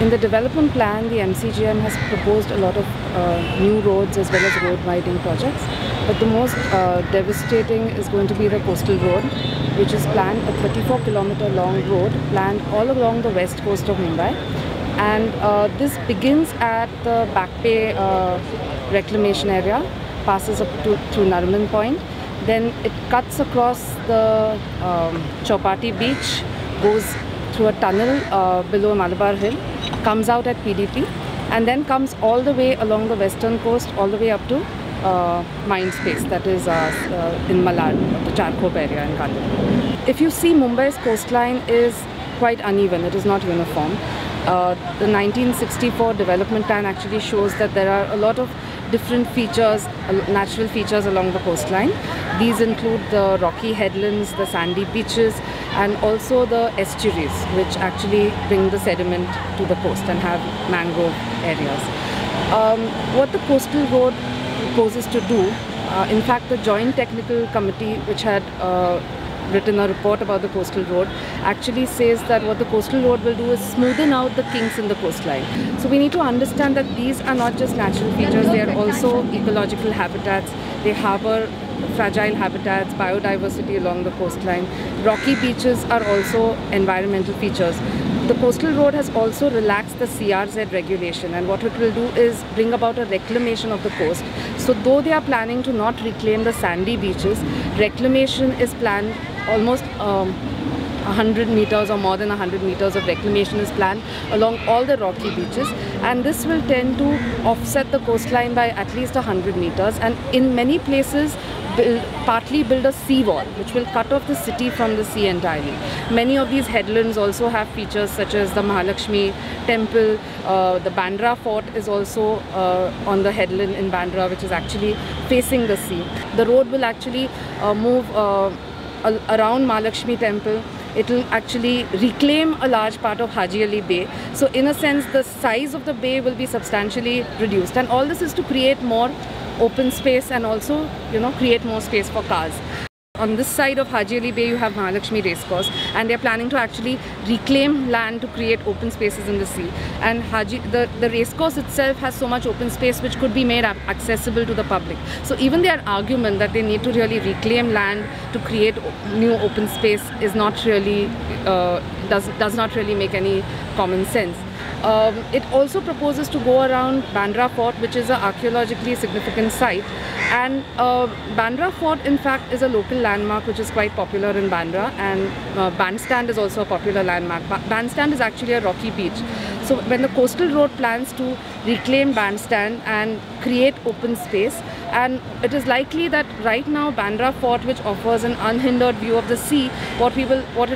In the development plan, the MCGM has proposed a lot of new roads as well as road widening projects. But the most devastating is going to be the coastal road, which is planned a 34-kilometer long road planned all along the west coast of Mumbai. And this begins at the Back Bay reclamation area, passes up through Nariman Point. Then it cuts across the Chowpatty beach, goes through a tunnel below Malabar Hill, comes out at PDP, and then comes all the way along the western coast, all the way up to Mindspace, that is in Malad, the Charkhop area in Kanpur. If you see, Mumbai's coastline is quite uneven, it is not uniform. The 1964 development plan actually shows that there are a lot of different features, natural features along the coastline. These include the rocky headlands, the sandy beaches, and also the estuaries, which actually bring the sediment to the coast and have mangrove areas. What the coastal road proposes to do, in fact the Joint Technical Committee, which had written a report about the coastal road, actually says that what the coastal road will do is smoothen out the kinks in the coastline. So we need to understand that these are not just natural features, they are also ecological habitats. They harbor fragile habitats, biodiversity along the coastline. Rocky beaches are also environmental features. The coastal road has also relaxed the CRZ regulation, and what it will do is bring about a reclamation of the coast. So though they are planning to not reclaim the sandy beaches, reclamation is planned. Almost 100 meters or more than 100 meters of reclamation is planned along all the rocky beaches, and this will tend to offset the coastline by at least 100 meters, and in many places partly build a seawall which will cut off the city from the sea entirely. Many of these headlands also have features such as the Mahalakshmi temple. The Bandra fort is also on the headland in Bandra, which is actually facing the sea. The road will actually move around Mahalakshmi temple. It will actually reclaim a large part of Haji Ali Bay. So in a sense, the size of the bay will be substantially reduced, and all this is to create more open space and also, create more space for cars. On this side of Haji Ali Bay, you have Mahalakshmi Racecourse, and they are planning to actually reclaim land to create open spaces in the sea. And the racecourse itself has so much open space which could be made accessible to the public. So even their argument that they need to really reclaim land to create new open space is not really does not really make any common sense. It also proposes to go around Bandra Fort, which is an archaeologically significant site. And Bandra Fort, in fact, is a local landmark which is quite popular in Bandra, and Bandstand is also a popular landmark. Bandstand is actually a rocky beach. So when the coastal road plans to reclaim Bandstand and create open space, and it is likely that right now Bandra Fort, which offers an unhindered view of the sea, what it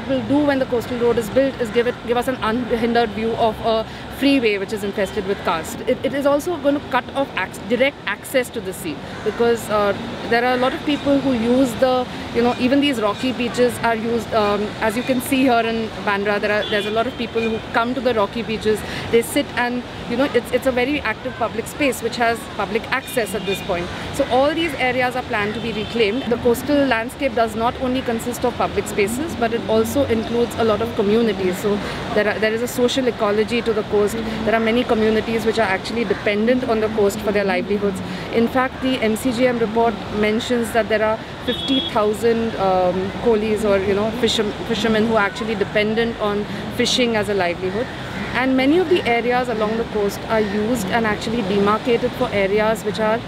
will do when the coastal road is built is give us an unhindered view of a freeway which is infested with cars. It is also going to cut off direct access to the sea, because there are a lot of people who use even these rocky beaches are used, as you can see here in Bandra, there's a lot of people who come to the rocky beaches, they sit, and it's a very active public space which has public access at this point. So all these areas are planned to be reclaimed. The coastal landscape does not only consist of public spaces, but it also includes a lot of communities. So there is a social ecology to the coast. There are many communities which are actually dependent on the coast for their livelihoods. In fact, the MCGM report mentions that there are 50,000 coolies or fishermen who are actually dependent on fishing as a livelihood. And many of the areas along the coast are used and actually demarcated for areas which are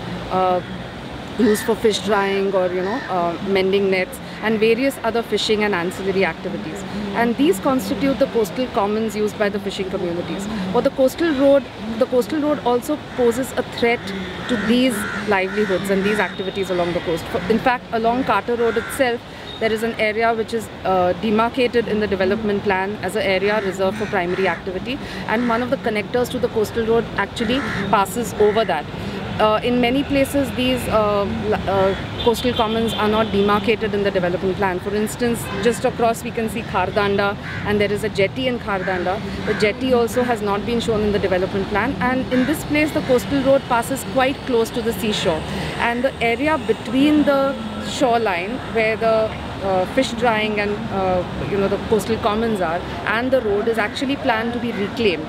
used for fish drying or mending nets and various other fishing and ancillary activities. And these constitute the coastal commons used by the fishing communities. But the coastal road also poses a threat to these livelihoods and these activities along the coast. In fact, along Carter Road itself, there is an area which is demarcated in the development plan as an area reserved for primary activity, and one of the connectors to the coastal road actually passes over that. In many places, these coastal commons are not demarcated in the development plan. For instance, just across we can see Khardanda, and there is a jetty in Khardanda. The jetty also has not been shown in the development plan, and in this place the coastal road passes quite close to the seashore, and the area between the shoreline where the fish drying and the coastal commons are and the road is actually planned to be reclaimed.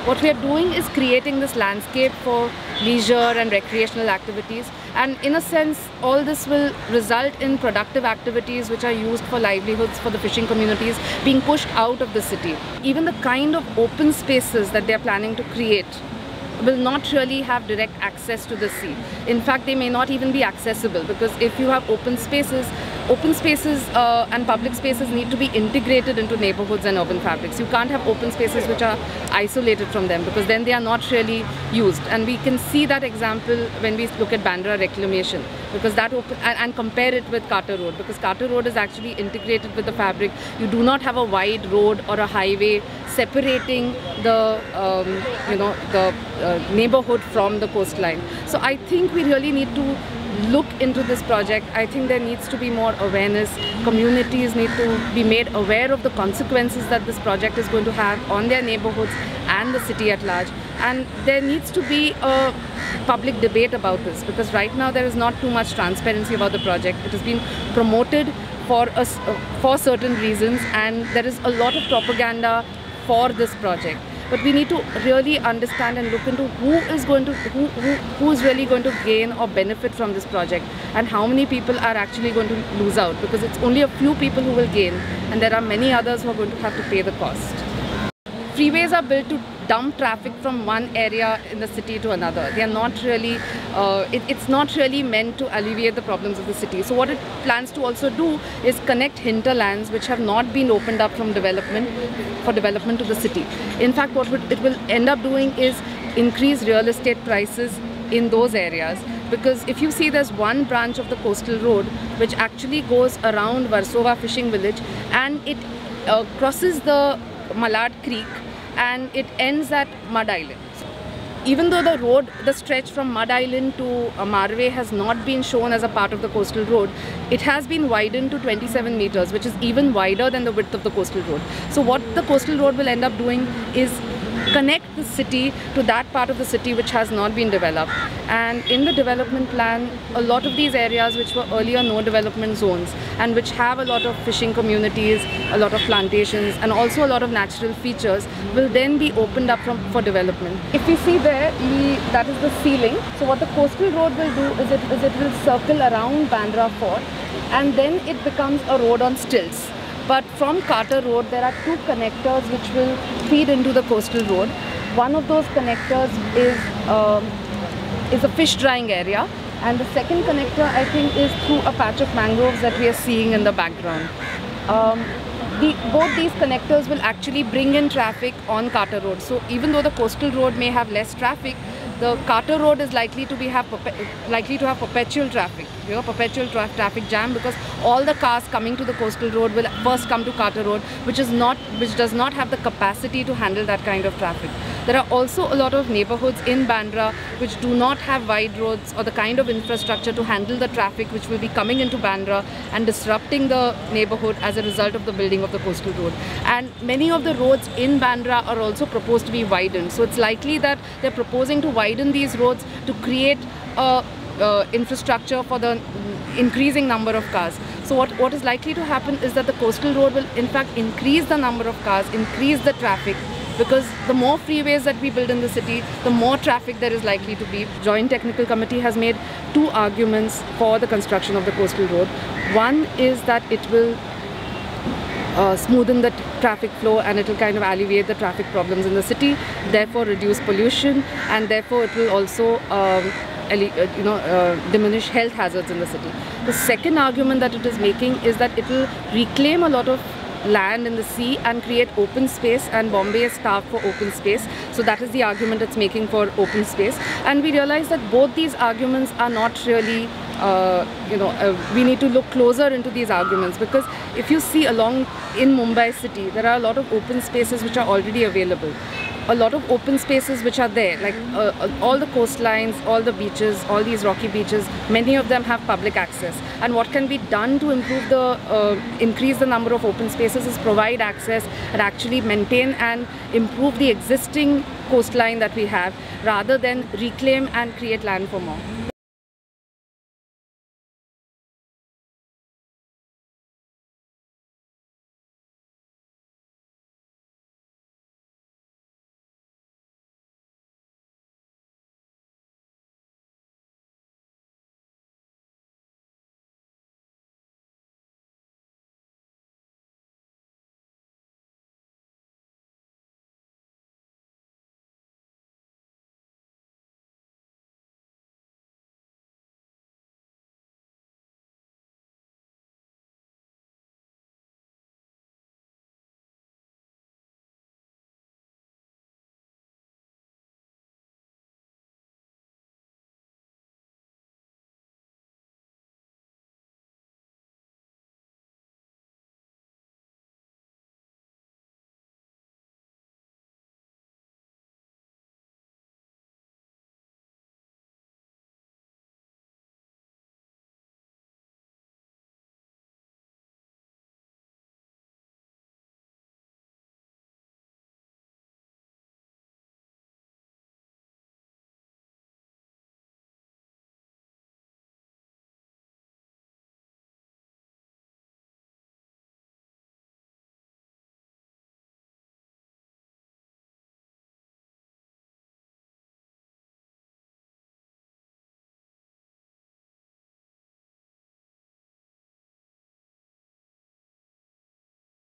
What we are doing is creating this landscape for leisure and recreational activities, and in a sense all this will result in productive activities which are used for livelihoods for the fishing communities being pushed out of the city. Even the kind of open spaces that they are planning to create will not really have direct access to the sea. In fact, they may not even be accessible, because if you have open spaces and public spaces need to be integrated into neighborhoods and urban fabrics. You can't have open spaces which are isolated from them, because then they are not really used. And we can see that example when we look at Bandra reclamation, because that and compare it with Carter Road, because Carter Road is actually integrated with the fabric. You do not have a wide road or a highway separating the neighborhood from the coastline. So I think we really need to look into this project. I think there needs to be more awareness. Communities need to be made aware of the consequences that this project is going to have on their neighborhoods and the city at large. And there needs to be a public debate about this, because right now there is not too much transparency about the project. It has been promoted for certain reasons, and there is a lot of propaganda for this project. But we need to really understand and look into who is really going to gain or benefit from this project, and how many people are actually going to lose out, because it's only a few people who will gain, and there are many others who are going to have to pay the cost. Freeways are built to dump traffic from one area in the city to another. They are not really, it's not really meant to alleviate the problems of the city. So what it plans to also do is connect hinterlands which have not been opened up for development to the city. In fact, what it will end up doing is increase real estate prices in those areas. Because if you see, there's one branch of the coastal road which actually goes around Versova fishing village, and it crosses the Malad Creek, and it ends at Mud Island. Even though the stretch from Mud Island to Marve has not been shown as a part of the coastal road, it has been widened to 27 meters, which is even wider than the width of the coastal road. So what the coastal road will end up doing is connect the city to that part of the city which has not been developed. And in the development plan, a lot of these areas which were earlier no development zones and which have a lot of fishing communities, a lot of plantations, and also a lot of natural features will then be opened up for development. If you see there, that is the ceiling. So what the coastal road will do is it will circle around Bandra Fort, and then it becomes a road on stilts. But from Carter Road, there are two connectors which will feed into the coastal road. One of those connectors is a fish drying area, and the second connector, I think, is through a patch of mangroves that we are seeing in the background. Both these connectors will actually bring in traffic on Carter Road. So even though the coastal road may have less traffic, the Carter Road is likely to have perpetual traffic, perpetual traffic jam, because all the cars coming to the coastal road will first come to Carter Road, which does not have the capacity to handle that kind of traffic. There are also a lot of neighborhoods in Bandra which do not have wide roads or the kind of infrastructure to handle the traffic which will be coming into Bandra and disrupting the neighborhood as a result of the building of the coastal road. And many of the roads in Bandra are also proposed to be widened. So it's likely that they're proposing to widen these roads to create infrastructure for the increasing number of cars. So what is likely to happen is that the coastal road will in fact increase the number of cars, increase the traffic, because the more freeways that we build in the city, the more traffic there is likely to be. Joint Technical Committee has made two arguments for the construction of the coastal road. One is that it will smoothen the traffic flow, and it will kind of alleviate the traffic problems in the city, therefore reduce pollution, and therefore it will also diminish health hazards in the city. The second argument that it is making is that it will reclaim a lot of land in the sea and create open space, and Bombay is starved for open space. So that is the argument it's making for open space. And we realize that both these arguments are not really, we need to look closer into these arguments, because if you see along in Mumbai city, there are a lot of open spaces which are already available. A lot of open spaces which are there, like all the coastlines, all the beaches, all these rocky beaches, many of them have public access. And what can be done to improve increase the number of open spaces is provide access and actually maintain and improve the existing coastline that we have, rather than reclaim and create land for more.